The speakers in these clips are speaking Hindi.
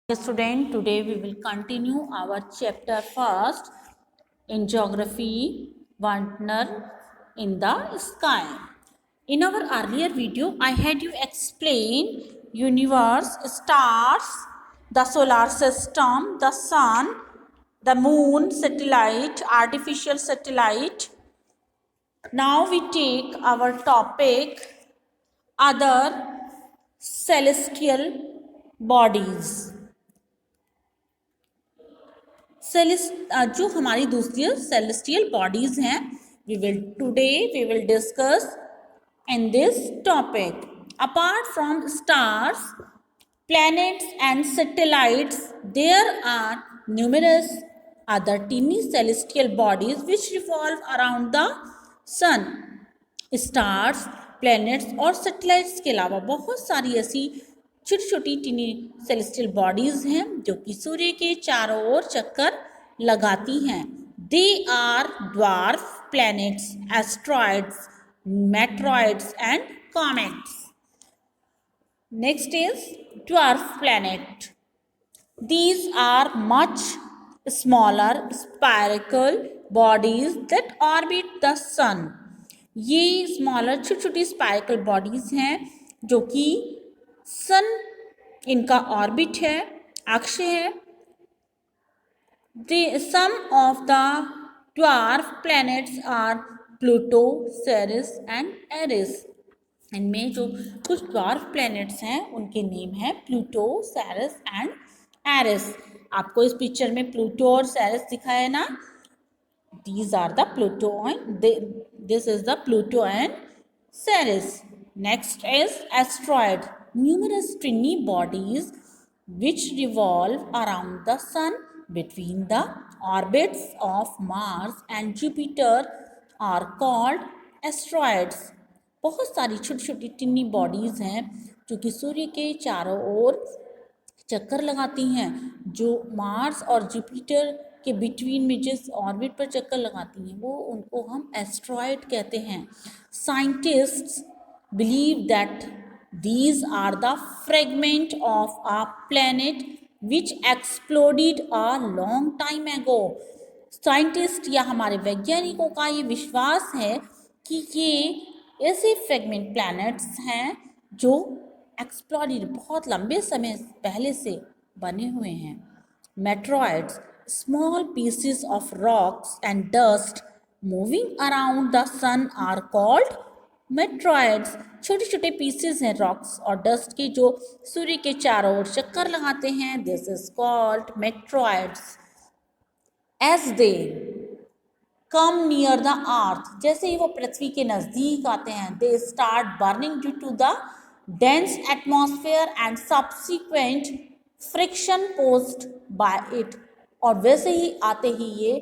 Student, today we will continue our chapter first in geography, Wagner in the sky. In our earlier video, I had you explain universe, stars, the solar system, the sun, the moon, satellite, artificial satellite. Now we take our topic other celestial bodies. जो हमारी दूसरी सेलेस्टियल बॉडीज हैं we will discuss in this topic. Apart from stars, planets and satellites, there are numerous other teeny celestial bodies which revolve around the sun. Stars, planets और सैटेलाइट्स के अलावा बहुत सारी ऐसी छोटी छोटी टीनी सेलेस्टियल बॉडीज हैं जो कि सूर्य के चारों ओर चक्कर लगाती हैं. They are dwarf planets, asteroids, meteoroids and comets. Next is dwarf planet. These are much smaller spherical bodies that orbit the sun. ये स्मॉलर छोटी छोटी स्पायरकल बॉडीज हैं जो कि सन इनका ऑर्बिट है, अक्ष है. Some of the dwarf planets are Pluto, Ceres and Eris. इनमें जो कुछ ड्वार्फ प्लैनेट्स हैं उनके नेम है प्लूटो, सेरेस एंड एरिस. आपको इस पिक्चर में प्लूटो और सेरेस दिखा है ना. These are the Pluto and this is the Pluto and Ceres. Next is asteroid. Numerous tiny bodies which revolve around the sun between the orbits of Mars and Jupiter are called asteroids. बहुत सारी छोटी छोटी टिन्नी बॉडीज़ हैं जो कि सूर्य के चारों ओर चक्कर लगाती हैं. जो मार्स और जुपिटर के बिटवीन में जिस ऑर्बिट पर चक्कर लगाती हैं वो उनको हम एस्ट्रॉयड कहते हैं. Scientists believe that these are the fragment of a planet which exploded a long time ago. Scientist या हमारे वैज्ञानिकों का ये विश्वास है कि ये ऐसे फ्रेगमेंट प्लैनेट्स हैं जो एक्सप्लोडेड बहुत लंबे समय पहले से बने हुए हैं. Meteoroids, small pieces of rocks and dust moving around the sun are called meteoroids. छोटे छोटे पीसेस हैं रॉक्स और डस्ट के जो सूर्य के चारों ओर चक्कर लगाते हैं. This is called meteoroids. As they come near the earth, जैसे ही वो पृथ्वी के नज़दीक आते हैं, they start burning due to the dense atmosphere and subsequent friction posed by it. और वैसे ही आते ही ये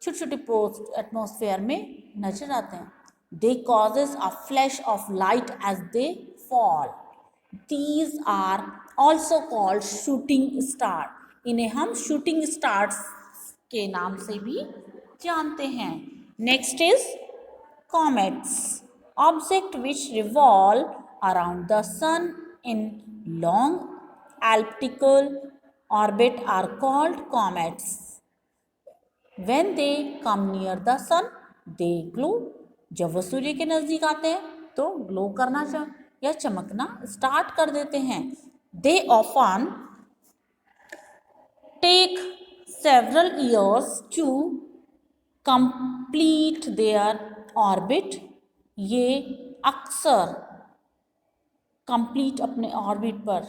छोटे छोटे पोस्ट एटमॉस्फेयर में नजर आते हैं. They causes a flash of light as they fall. These are also called shooting star. इन्हें हम शूटिंग स्टार्स के नाम से भी जानते हैं. Next is comets. Object which revolve around the sun in long elliptical orbit are called comets. When they come near the sun they glow. जब वो सूर्य के नज़दीक आते हैं तो ग्लो करना या चमकना स्टार्ट कर देते हैं. They often take several years to complete their orbit. ये अक्सर कंप्लीट अपने ऑर्बिट पर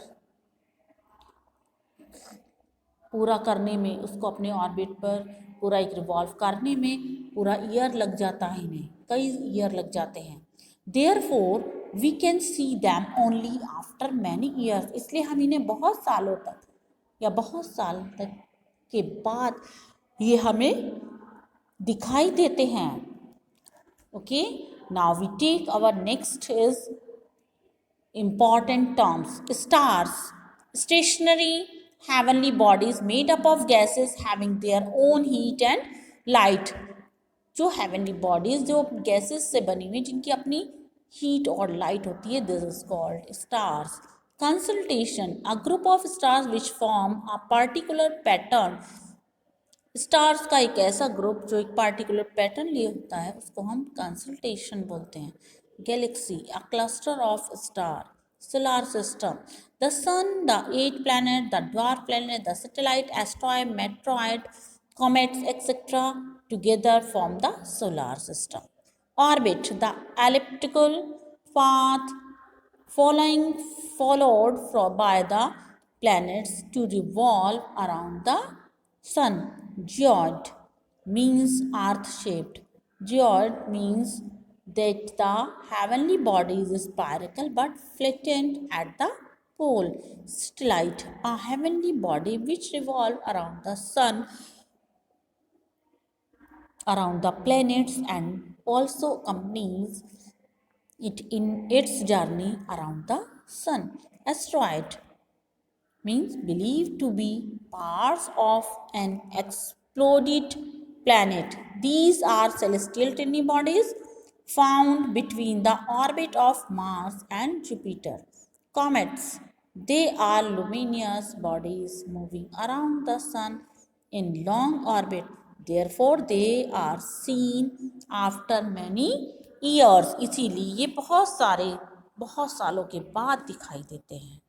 पूरा करने में, उसको अपने ऑर्बिट पर पूरा एक रिवॉल्व करने में पूरा ईयर लग जाता है. इन्हें कई ईयर लग जाते हैं. Therefore we can see them only after many years. इसलिए हम इन्हें बहुत सालों तक या बहुत साल तक के बाद ये हमें दिखाई देते हैं. Okay, now we take our next is important terms. Stars, stationary heavenly bodies made up of gases having their own heat and light. जो heavenly bodies जो gases से बनी हुई जिनकी अपनी हीट और लाइट होती है, this is called stars. Constellation, a group of stars which form a particular pattern. Stars का एक ऐसा ग्रुप जो एक पार्टिकुलर पैटर्न लिए होता है उसको हम कंसल्टेशन बोलते हैं. Galaxy, a cluster of star. Solar system, the sun, the 8 planet, the dwarf planet, the satellite, asteroid, meteoroid, comets, etc. together form the solar system. Orbit, the elliptical path followed by the planets to revolve around the sun. Geode means earth-shaped. Geode means that the heavenly body is spherical but flattened at the pole. Stellite, a heavenly body which revolves around the sun, around the planets, and also accompanies it in its journey around the sun. Asteroid means believed to be parts of an exploded planet. These are celestial tiny bodies found between the orbit of Mars and Jupiter. Comets, they are luminous bodies moving around the sun in long orbit. Therefore, they are seen after many years. इसीलिए ये बहुत सालों के बाद दिखाई देते हैं.